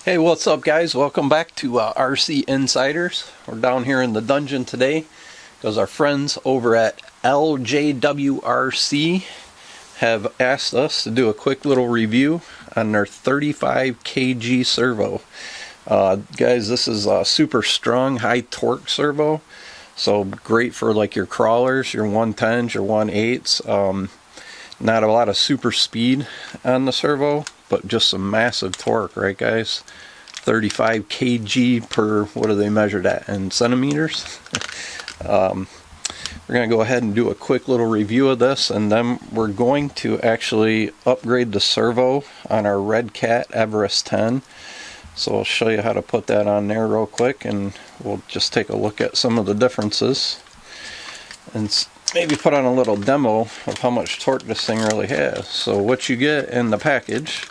Hey, what's up guys? Welcome back to RC Insiders. We're down here in the dungeon today because our friends over at LJWRC have asked us to do a quick little review on their 35kg servo. Guys, this is a super strong, high torque servo. So great for like your crawlers, your 110s, your 1.8s. Not a lot of super speed on the servo, but just some massive torque, right guys? 35 kg per, what do they measure that in centimeters? We're going to go ahead and do a quick little review of this, and then we're going to actually upgrade the servo on our Redcat Everest 10. So I'll show you how to put that on there real quick, and we'll just take a look at some of the differences and maybe put on a little demo of how much torque this thing really has. So what you get in the package,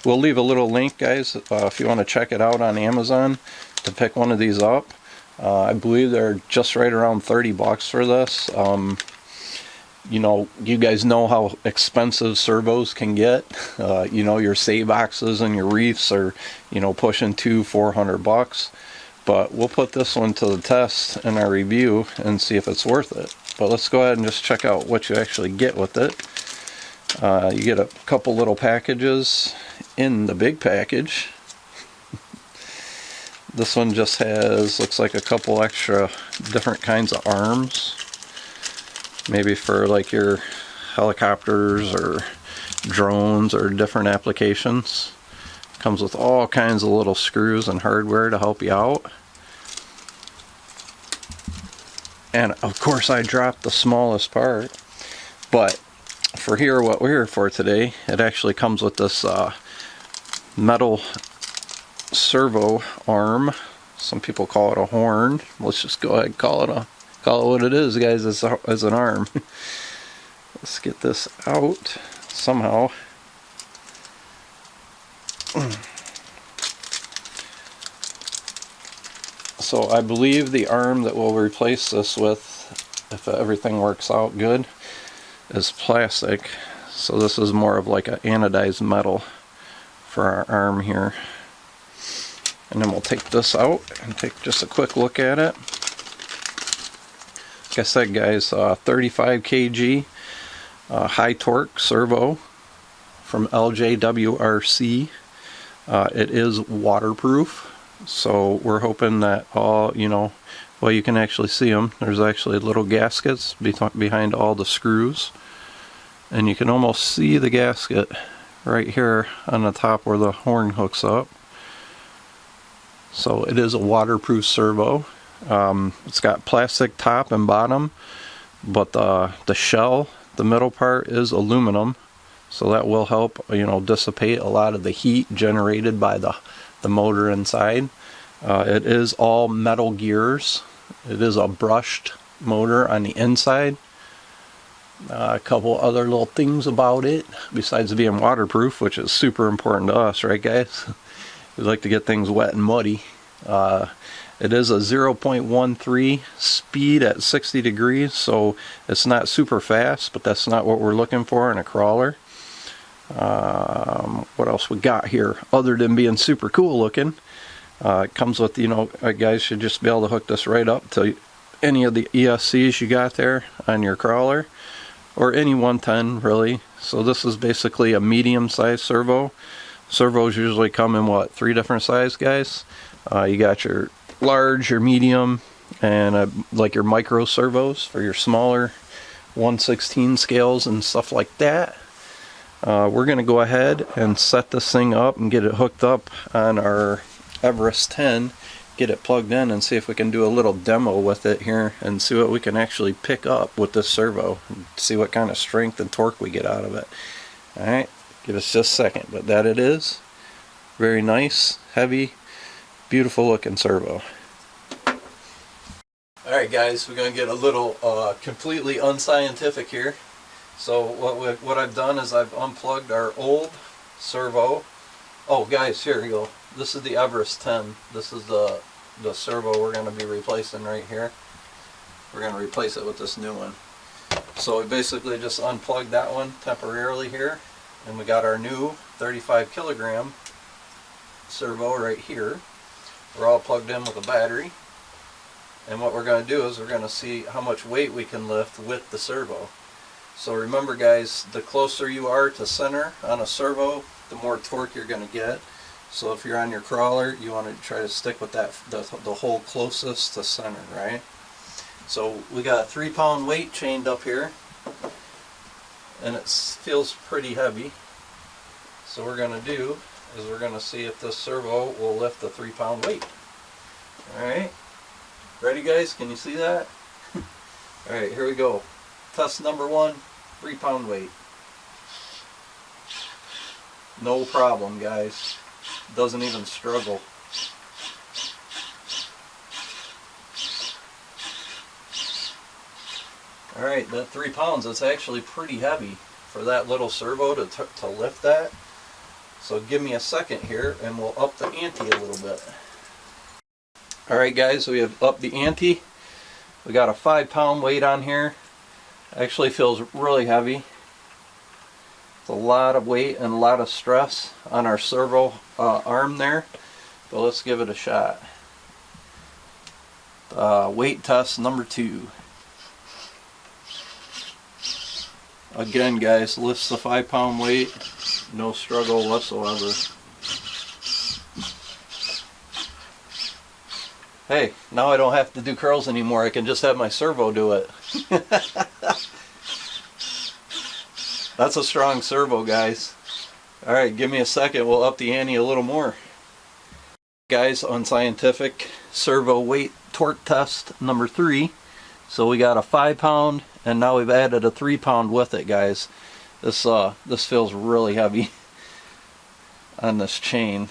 we'll leave a little link, guys, if you want to check it out on Amazon to pick one of these up. I believe they're just right around 30 bucks for this. You know, you guys know how expensive servos can get. You know, your save boxes and your reefs are, you know, pushing $200-400 bucks. But we'll put this one to the test in our review and see if it's worth it. But let's go ahead and just check out what you actually get with it. You get a couple little packages in the big package. This one just has, looks like a couple extra different kinds of arms. Maybe for like your helicopters or drones or different applications. Comes with all kinds of little screws and hardware to help you out. And of course I dropped the smallest part. But for here, what we're here for today, it actually comes with this metal servo arm. Some people call it a horn. Let's just go ahead and call it what it is, guys. It's an arm. Let's get this out somehow. So I believe the arm that we'll replace this with, if everything works out good, is plastic. So this is more of like an anodized metal for our arm here. And then we'll take this out and take just a quick look at it. Like I said, guys, 35 kg high torque servo from LJWRC. It is waterproof, so we're hoping that all, you know, well, you can actually see them. There's actually little gaskets behind all the screws, and you can almost see the gasket right here on the top where the horn hooks up. So it is a waterproof servo. It's got plastic top and bottom, but the shell, the middle part, is aluminum, so that will help, you know, dissipate a lot of the heat generated by the motor inside. It is all metal gears. It is a brushed motor on the inside. A couple other little things about it, besides being waterproof, which is super important to us, right guys? We like to get things wet and muddy. It is a 0.13 speed at 60 degrees, so it's not super fast, but that's not what we're looking for in a crawler. What else we got here other than being super cool looking? It comes with, you know, guys should just be able to hook this right up to any of the ESCs you got there on your crawler, or any 110 really. So this is basically a medium size servo. Servos usually come in what, 3 different size, guys? You got your large, your medium, and like your micro servos for your smaller 1/16 scales and stuff like that. We're going to go ahead and set this thing up and get it hooked up on our Everest 10, get it plugged in, and see if we can do a little demo with it here and see what we can actually pick up with this servo, and see what kind of strength and torque we get out of it. Alright, give us just a second, but that it is. Very nice, heavy, beautiful looking servo. Alright guys, we're going to get a little completely unscientific here. So what I've done is I've unplugged our old servo. Oh guys, here we go. This is the Everest 10. This is the servo we're going to be replacing right here. We're going to replace it with this new one. So we basically just unplugged that one temporarily here, and we got our new 35 kilogram servo right here. We're all plugged in with a battery. And what we're going to do is we're going to see how much weight we can lift with the servo. So remember guys, the closer you are to center on a servo, the more torque you're going to get. So if you're on your crawler, you want to try to stick with that the hole closest to center, right? So we got a 3-pound weight chained up here, and it feels pretty heavy. So what we're going to do is we're going to see if this servo will lift the 3-pound weight. Alright, ready guys? Can you see that? Alright, here we go. Test number 1, 3-pound weight. No problem guys. Doesn't even struggle. Alright, that 3 pounds, that's actually pretty heavy for that little servo to lift that. So give me a second here and we'll up the ante a little bit. Alright guys, we have upped the ante. We got a 5-pound weight on here. Actually feels really heavy. It's a lot of weight and a lot of stress on our servo arm there. But let's give it a shot. Weight test number 2. Again guys, lifts the 5-pound weight, no struggle whatsoever. Hey, now I don't have to do curls anymore, I can just have my servo do it. That's a strong servo guys. Alright, give me a second, we'll up the ante a little more. Guys, unscientific servo weight torque test number 3. So we got a 5-pound and now we've added a 3-pound with it guys. This feels really heavy on this chain.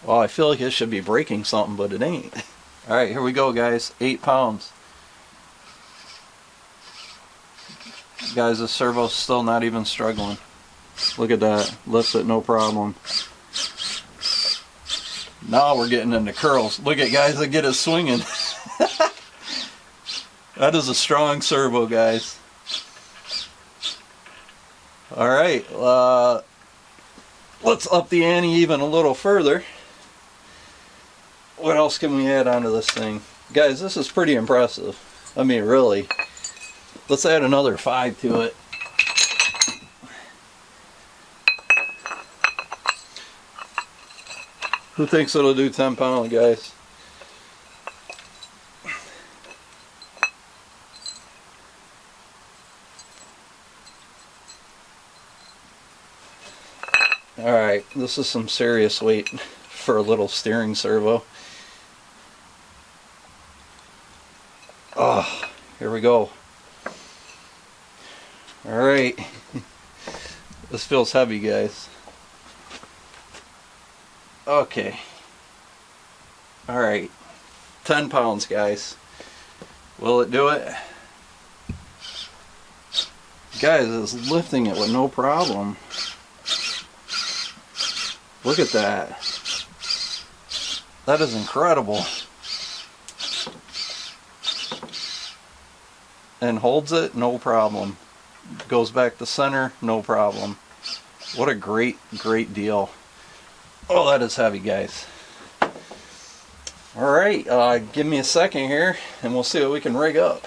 Well, I feel like it should be breaking something, but it ain't. Alright, here we go guys, 8 pounds. Guys, this servo's still not even struggling. Look at that, lifts it no problem. Now we're getting into curls. Look at guys, I get it swinging. That is a strong servo guys. Alright, let's up the ante even a little further. What else can we add onto this thing? Guys, this is pretty impressive. I mean, really. Let's add another 5 to it. Who thinks it'll do 10 pounds, guys? Alright, this is some serious weight for a little steering servo. Oh, here we go. Alright. This feels heavy, guys. Okay. Alright. 10 pounds, guys. Will it do it? Guys, it's lifting it with no problem. Look at that. That is incredible. And holds it, no problem. Goes back to center, no problem. What a great deal. Oh, that is heavy, guys. Alright, give me a second here and we'll see what we can rig up.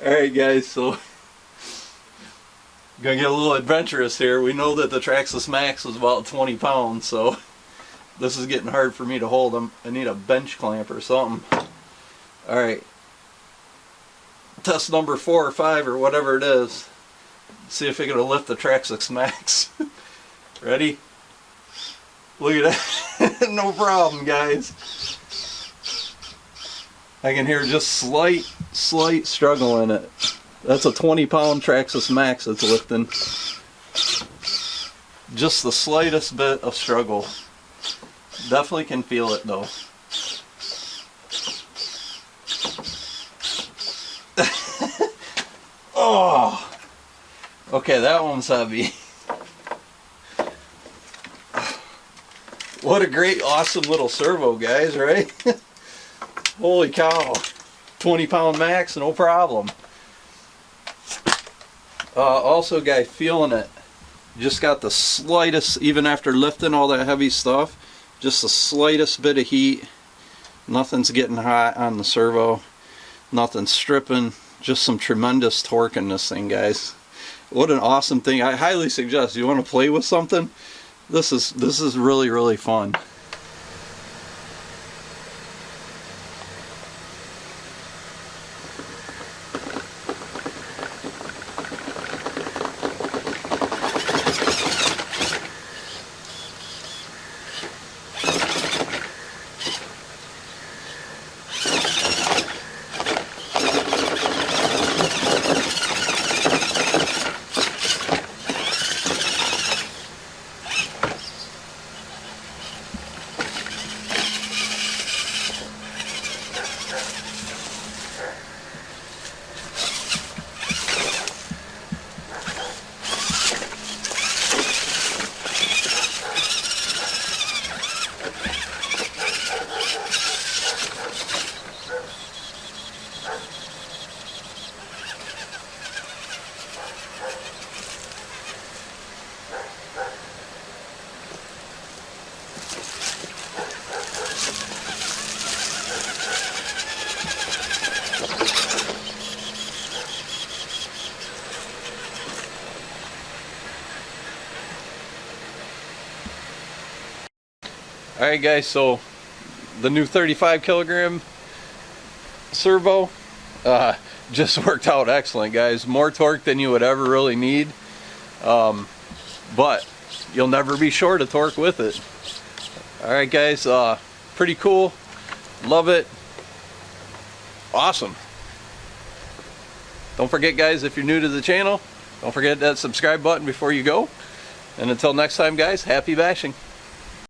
Alright guys, so gonna get a little adventurous here. We know that the Traxxas Max is about 20 pounds, so this is getting hard for me to hold them. I need a bench clamp or something. Alright. Test number 4 or 5 or whatever it is. See if it can lift the Traxxas Max. Ready? Look at that. No problem, guys. I can hear just slight struggle in it. That's a 20-pound Traxxas Max it's lifting. Just the slightest bit of struggle. Definitely can feel it though. Oh! Okay, that one's heavy. What a great, awesome little servo, guys, right? Holy cow. 20-pound max, no problem. Also, guys, feeling it. just got the slightest, even after lifting all that heavy stuff, just the slightest bit of heat. Nothing's getting hot on the servo, nothing's stripping, just some tremendous torque in this thing, guys. What an awesome thing. I highly suggest, you want to play with something, this is really, really fun. Alright guys, so the new 35 kilogram servo just worked out excellent, guys. More torque than you would ever really need, but you'll never be short of torque with it. Alright guys, pretty cool, love it, awesome. Don't forget guys, if you're new to the channel, don't forget that subscribe button before you go, and until next time guys, happy bashing.